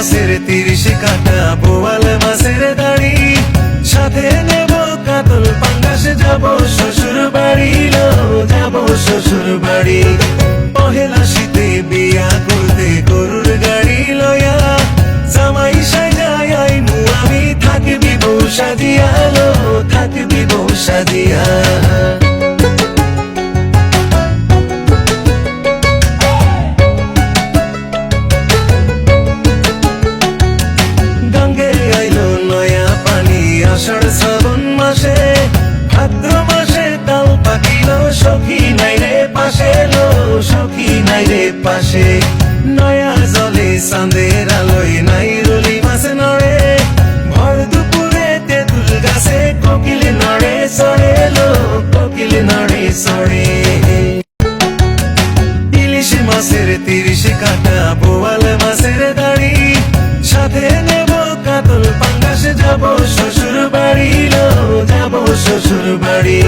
মাছের 30 কাটা বোয়াল মাছের দাড়ি সাথে নেব কাতল পাঙ্গাস যাব শ্বশুর বাড়ি যাব শ্বশুর বাড়ি পহেলা শীতে বিয়া করতে গরুর গাড়ি লয়া জামাই সাজাই আইমু আমি থাকবি বউ সাজিয়া থাকবি বউ সাজিয়া আষাঢ় শ্রাবণ মাসে ভাদ্র মাসে তাও পাখিল সখী নাই রে পাশে সখী নাই রে পাশে নয়া জলে চাঁদের আলোয় নাই রলি মাছ নড়ে ভর দুপুরে তেঁতুল গাছে কোকিল নড়ে চড়ে কোকিল নড়ে চড়ে ইলিশ মাছের 30 কাটা বোয়াল মাছের দাড়ি সাথে নেব কাতল পাঙ্গাস যাব শ্বশুর বাড়ি যাব শ্বশুর বাড়ি